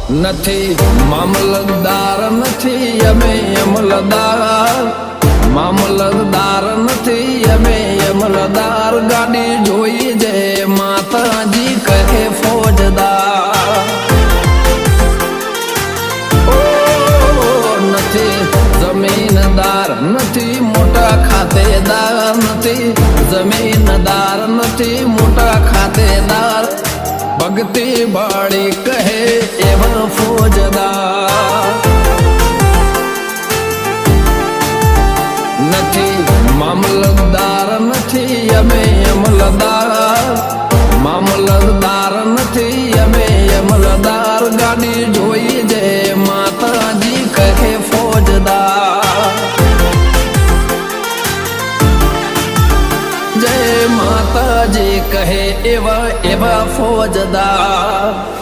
નથી મામલતદાર નથી અમે અમલદાર, મામલતદાર નથી અમે અમલદાર, ગાડી જોઈ જે માતાજી કહે ફોજદાર. ઓ નથી જમીનદાર નથી મોટા ખાતેદાર, નથી જમીનદાર નથી મોટા ખાતેદાર, ભક્તિ બાળી કહે એવા ફોજદાર. નથી મામલતદાર નથી અમે અમલદાર, મામલતદાર નથી અમે અમલદાર, ગાડી જોઈ જે માતાજી કહે ફોજદાર. જય માતાજી કહે એવા એવા ફોજદાર.